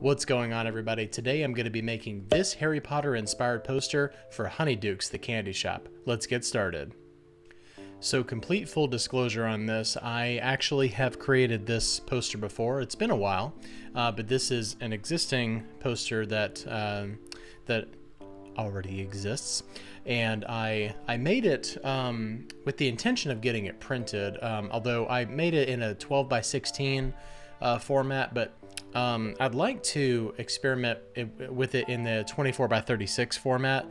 What's going on, everybody? Today I'm going to be making this Harry Potter inspired poster for Honeydukes the Candy Shop. Let's get started. So, complete full disclosure on this, I actually have created this poster before. It's been a while, but this is an existing poster that already exists, and I made it with the intention of getting it printed, although I made it in a 12 by 16 format, but I'd like to experiment with it in the 24 by 36 format,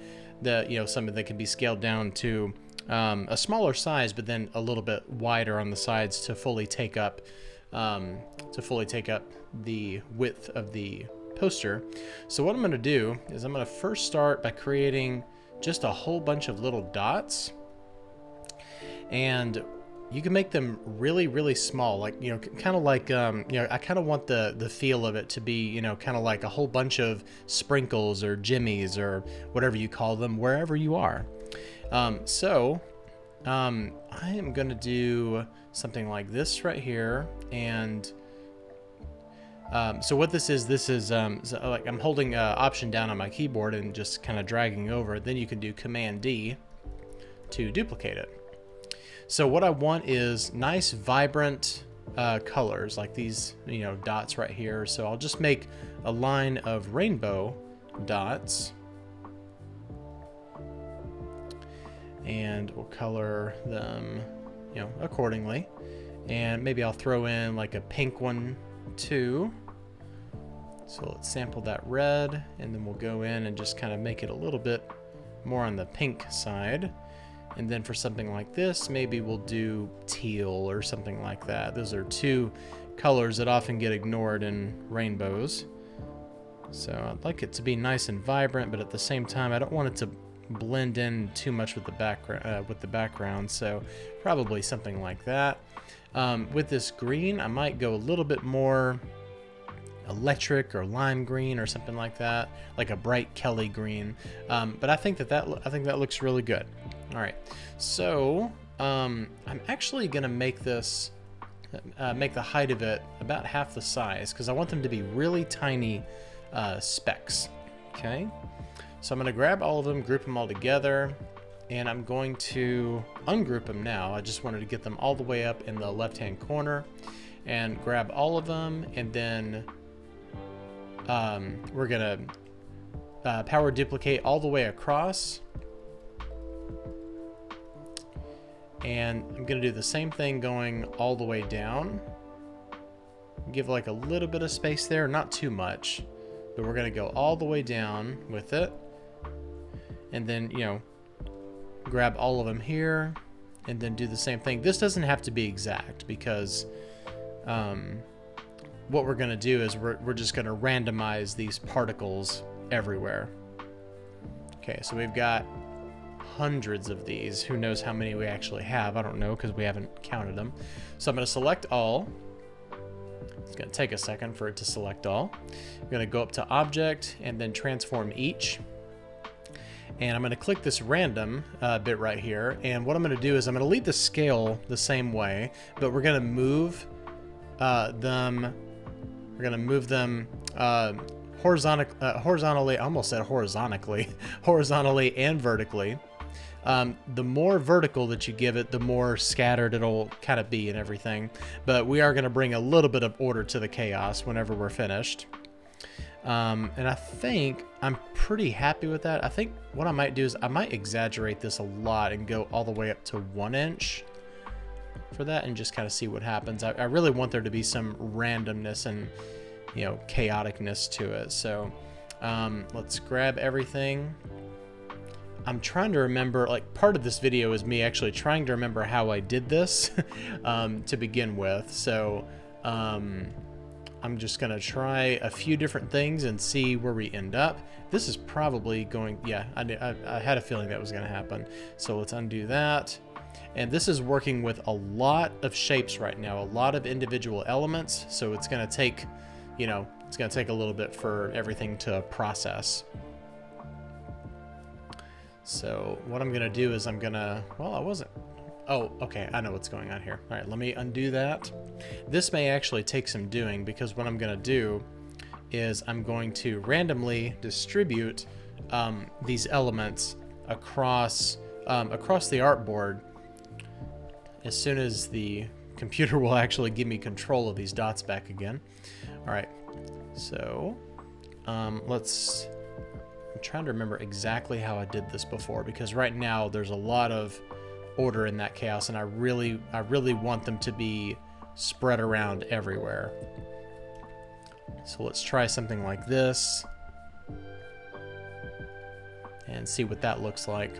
something that can be scaled down to a smaller size, but then a little bit wider on the sides to fully take up the width of the poster. So what I'm going to do is I'm going to first start by creating just a whole bunch of little dots, and you can make them really, really small, like, kind of like, I kind of want the feel of it to be, kind of like a whole bunch of sprinkles or jimmies or whatever you call them, wherever you are. I am going to do something like this right here. And so what this is like I'm holding Option down on my keyboard and just kind of dragging over. Then you can do Command D to duplicate it. So what I want is nice, vibrant colors like these, dots right here. So I'll just make a line of rainbow dots, and we'll color them, accordingly. And maybe I'll throw in like a pink one too. So let's sample that red, and then we'll go in and just kind of make it a little bit more on the pink side. And then for something like this, maybe we'll do teal or something like that. Those are two colors that often get ignored in rainbows. So I'd like it to be nice and vibrant, but at the same time, I don't want it to blend in too much with the background. So probably something like that. With this green, I might go a little bit more electric or lime green or something like that, like a bright Kelly green. But I think that looks really good. All right, so I'm actually gonna make this make the height of it about half the size, because I want them to be really tiny specks. Okay, so I'm gonna grab all of them, group them all together, and I'm going to ungroup them now. I just wanted to get them all the way up in the left-hand corner, and grab all of them, and then we're gonna power duplicate all the way across. And I'm going to do the same thing going all the way down. Give like a little bit of space there, not too much, but we're going to go all the way down with it. And then, grab all of them here and then do the same thing. This doesn't have to be exact, because what we're going to do is we're just going to randomize these particles everywhere. Okay, so we've got hundreds of these. Who knows how many we actually have? I don't know, because we haven't counted them. So I'm going to select all. It's going to take a second for it to select all. I'm going to go up to Object and then Transform Each. And I'm going to click this random bit right here. And what I'm going to do is I'm going to leave the scale the same way, but we're going to move them. We're going to move them horizontally. I almost said horizontally. Horizontally and vertically. The more vertical that you give it, the more scattered it'll kind of be and everything. But we are going to bring a little bit of order to the chaos whenever we're finished. And I think I'm pretty happy with that. I think what I might do is I might exaggerate this a lot and go all the way up to 1 inch for that, and just kind of see what happens. I really want there to be some randomness and, chaoticness to it. So let's grab everything. I'm trying to remember, like, part of this video is me actually trying to remember how I did this to begin with. So I'm just going to try a few different things and see where we end up. This is probably going, yeah, I had a feeling that was going to happen. So let's undo that. And this is working with a lot of shapes right now, a lot of individual elements. So it's going to take, it's going to take a little bit for everything to process. So what I'm going to do is oh, okay, I know what's going on here. All right, let me undo that. This may actually take some doing, because what I'm going to do is I'm going to randomly distribute these elements across the artboard as soon as the computer will actually give me control of these dots back again. All right, so I'm trying to remember exactly how I did this before, because right now there's a lot of order in that chaos, and I really want them to be spread around everywhere. So let's try something like this and see what that looks like.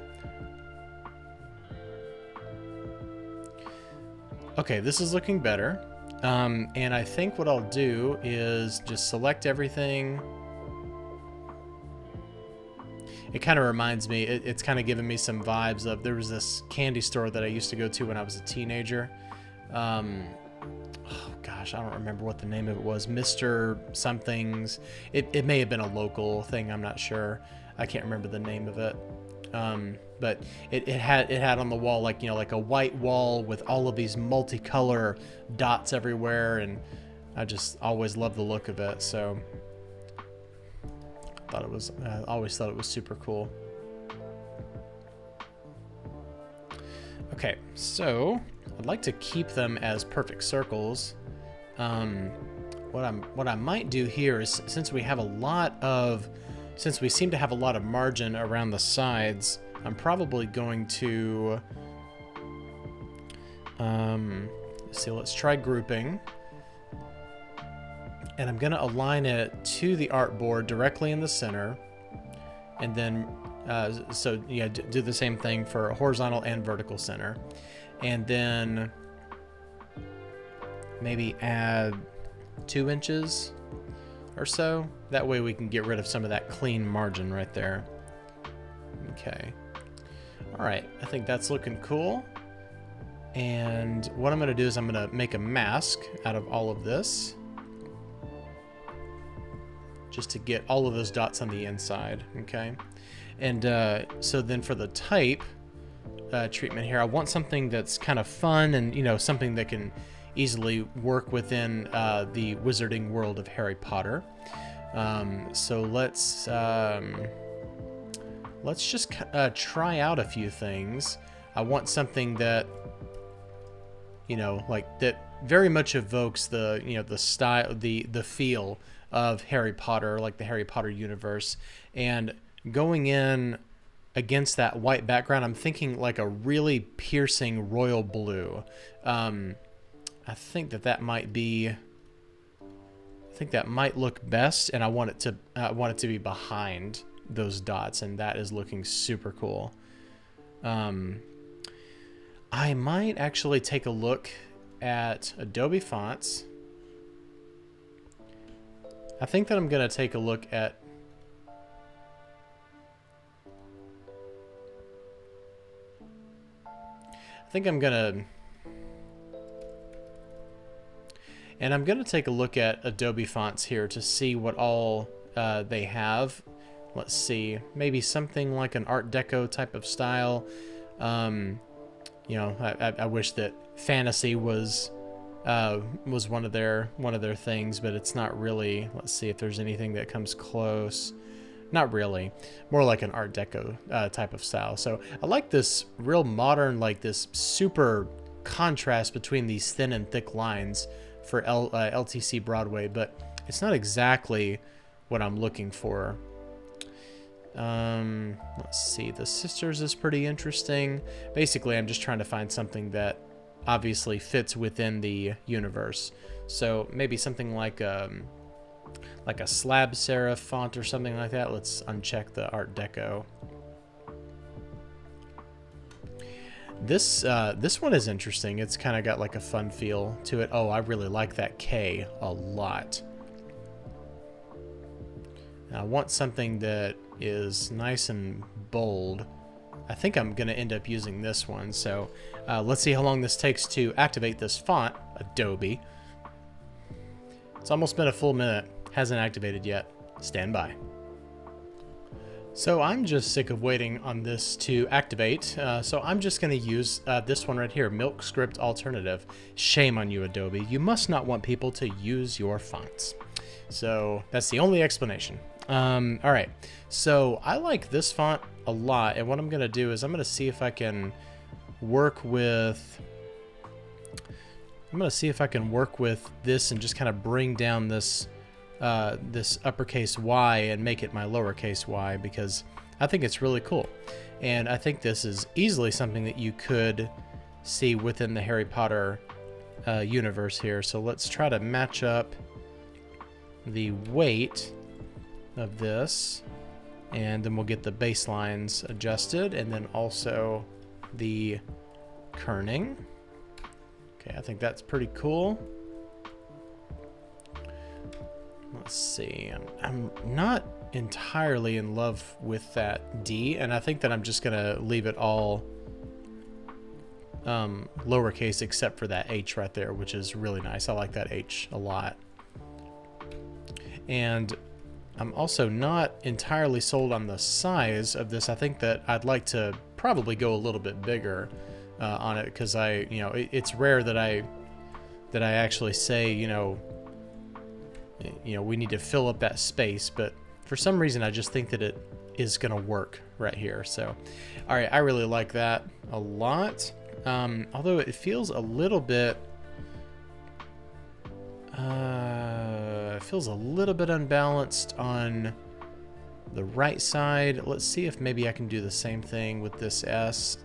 Okay, this is looking better. And I think what I'll do is just select everything. It kind of reminds me, it's kind of giving me some vibes of, there was this candy store that I used to go to when I was a teenager. Oh gosh, I don't remember what the name of it was. Mr. Something's. It may have been a local thing, I'm not sure. I can't remember the name of it. But it had on the wall, like, you know, like a white wall with all of these multicolor dots everywhere, and I just always loved the look of it. So I always thought it was super cool. Okay, so I'd like to keep them as perfect circles. What I might do here is, since we seem to have a lot of margin around the sides, I'm probably going to let's try grouping. And I'm going to align it to the artboard directly in the center. And then, so yeah, do the same thing for horizontal and vertical center. And then maybe add 2 inches or so. That way we can get rid of some of that clean margin right there. Okay. All right, I think that's looking cool. And what I'm going to do is I'm going to make a mask out of all of this, just to get all of those dots on the inside, okay? And so then for the type treatment here, I want something that's kind of fun and, you know, something that can easily work within the wizarding world of Harry Potter. So let's just try out a few things. I want something that, you know, like that very much evokes the, you know, the style, the feel of Harry Potter, like the Harry Potter universe. And going in against that white background, I'm thinking like a really piercing royal blue. I think that might look best, and I want it to be behind those dots, and that is looking super cool. I might actually take a look at Adobe fonts. I think that I'm going to take a look at I'm going to take a look at Adobe fonts here to see what all they have. Let's see, maybe something like an Art Deco type of style. You know, I wish that fantasy was one of their things, but it's not really. Let's see if there's anything that comes close. Not really. More like an Art Deco type of style. So I like this real modern, like this super contrast between these thin and thick lines for LTC Broadway, but it's not exactly what I'm looking for. Let's see, the Sisters is pretty interesting. Basically, I'm just trying to find something that obviously fits within the universe. So maybe something like a slab serif font or something like that. Let's uncheck the Art Deco. This one is interesting. It's kind of got like a fun feel to it. Oh, I really like that K a lot. Now, I want something that is nice and bold. I think I'm going to end up using this one. So let's see how long this takes to activate this font, Adobe. It's almost been a full minute. Hasn't activated yet. Stand by. So I'm just sick of waiting on this to activate. So I'm just going to use this one right here, Milk Script Alternative. Shame on you, Adobe. You must not want people to use your fonts. So that's the only explanation. All right, so I like this font a lot, and what I'm gonna do is I'm gonna see if I can work with this and just kind of bring down this this uppercase Y and make it my lowercase y, because I think it's really cool. And I think this is easily something that you could see within the Harry Potter universe here. So let's try to match up the weight of this, and then we'll get the baselines adjusted, and then also the kerning. Okay, I think that's pretty cool. Let's see, I'm not entirely in love with that D, and I think that I'm just gonna leave it all lowercase except for that H right there, which is really nice. I like that H a lot. And I'm also not entirely sold on the size of this. I think that I'd like to probably go a little bit bigger on it, because it's rare that I actually say, we need to fill up that space, but for some reason I just think that it is gonna work right here. So, all right, I really like that a lot. Although it feels a little bit unbalanced on the right side. Let's see if maybe I can do the same thing with this S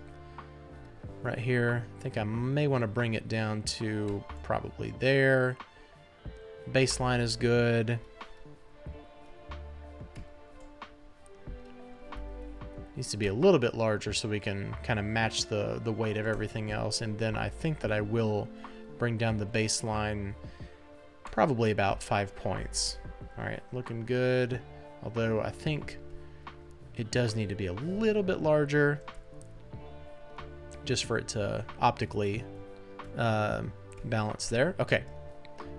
right here. I think I may want to bring it down to probably there. Baseline is good. Needs to be a little bit larger so we can kind of match the weight of everything else. And then I think that I will bring down the baseline probably about 5 points. All right, looking good. Although I think it does need to be a little bit larger just for it to optically balance there. Okay,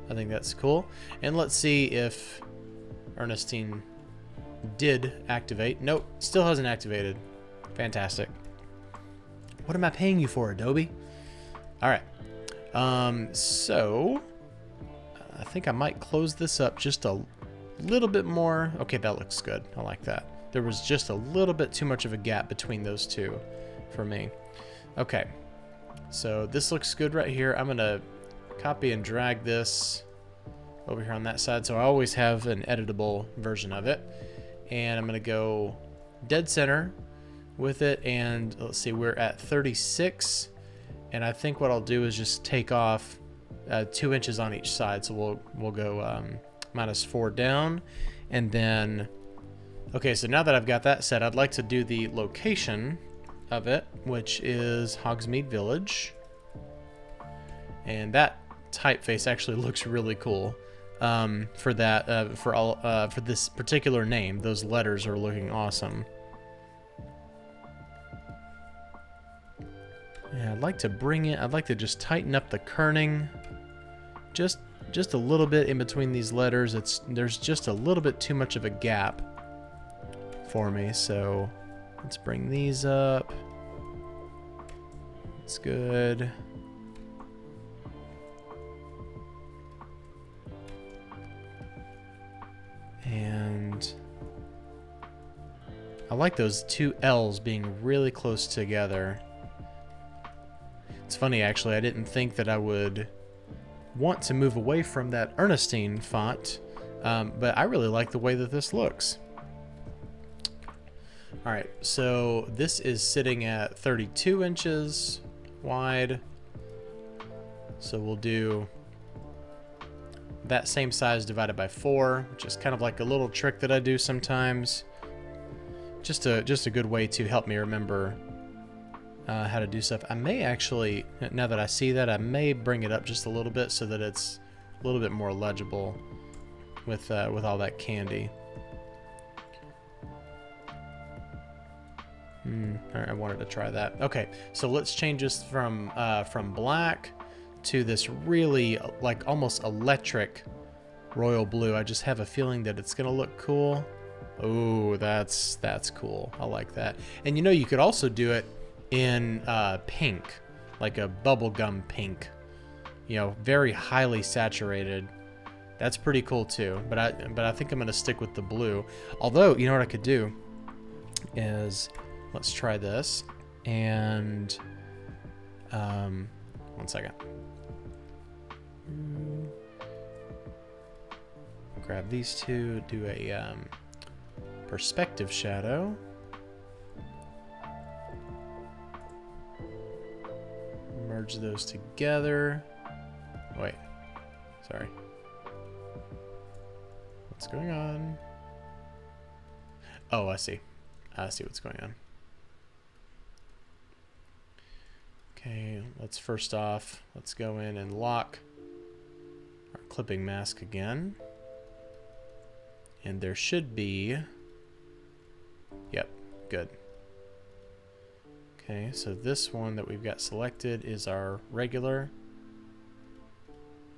I think that's cool. And let's see if Ernestine did activate. Nope, still hasn't activated. Fantastic. What am I paying you for, Adobe? All right. So I think I might close this up just a little bit more. Okay, that looks good. I like that. There was just a little bit too much of a gap between those two for me. Okay, so this looks good right here. I'm gonna copy and drag this over here on that side, so I always have an editable version of it. And I'm gonna go dead center with it, and let's see, we're at 36, and I think what I'll do is just take off 2 inches on each side. So we'll go -4 down, and then okay, so now that I've got that set, I'd like to do the location of it, which is Hogsmeade Village, and that typeface actually looks really cool. For that, for this particular name, those letters are looking awesome. Yeah, I'd like to just tighten up the kerning, just a little bit in between these letters. There's just a little bit too much of a gap for me. So let's bring these up. That's good. And I like those 2 L's being really close together. It's funny, actually, I didn't think that I would want to move away from that Ernestine font, but I really like the way that this looks. All right, so this is sitting at 32 inches wide. So we'll do that same size divided by 4, which is kind of like a little trick that I do sometimes. Just a good way to help me remember how to do stuff. I may actually, now that I see that, I may bring it up just a little bit so that it's a little bit more legible with all that candy. All right, I wanted to try that. Okay, so let's change this from black to this really like almost electric royal blue. I just have a feeling that it's gonna look cool. Oh, that's cool. I like that. And you could also do it in pink, like a bubblegum pink. Very highly saturated. That's pretty cool too. But I think I'm gonna stick with the blue. Although, you know what I could do is, let's try this. And one second. Grab these two, do a perspective shadow. Merge those together. Wait, sorry. What's going on? Oh, I see. I see what's going on. Okay, let's first off, let's go in and lock our clipping mask again. And there should be, yep, good. Okay, so this one that we've got selected is our regular.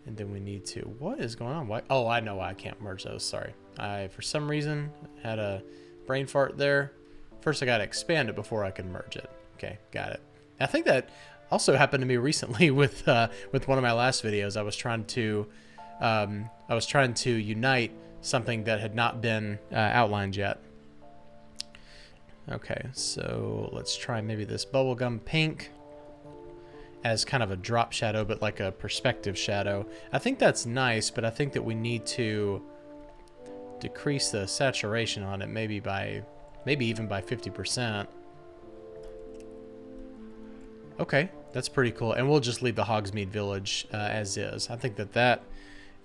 And then we need to, what is going on? Why? Oh, I know why I can't merge those, sorry. I, for some reason, had a brain fart there. First I gotta expand it before I can merge it. Okay, got it. I think that also happened to me recently with one of my last videos. I was trying to unite something that had not been outlined yet. Okay, so let's try maybe this bubblegum pink as kind of a drop shadow, but like a perspective shadow. I think that's nice, but I think that we need to decrease the saturation on it, maybe even by 50%. Okay, that's pretty cool. And we'll just leave the Hogsmeade Village as is. I think that that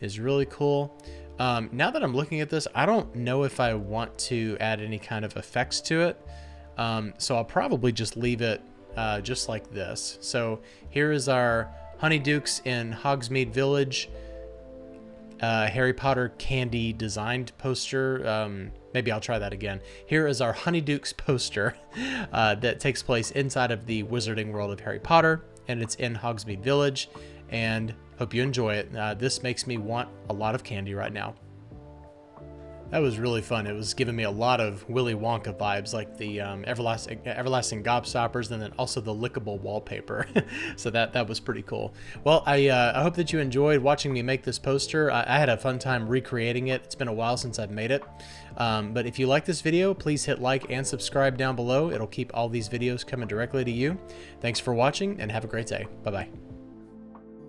is really cool. Now that I'm looking at this, I don't know if I want to add any kind of effects to it. So I'll probably just leave it just like this. So here is our Honeydukes in Hogsmeade Village Harry Potter candy designed poster. Maybe I'll try that again. Here is our Honeydukes poster that takes place inside of the Wizarding World of Harry Potter, and it's in Hogsmeade Village, and hope you enjoy it. This makes me want a lot of candy right now. That was really fun. It was giving me a lot of Willy Wonka vibes, like the everlasting gobstoppers, and then also the lickable wallpaper. So that was pretty cool. Well, I hope that you enjoyed watching me make this poster. I had a fun time recreating it. It's been a while since I've made it. But if you like this video, please hit like and subscribe down below. It'll keep all these videos coming directly to you. Thanks for watching, and have a great day. Bye-bye.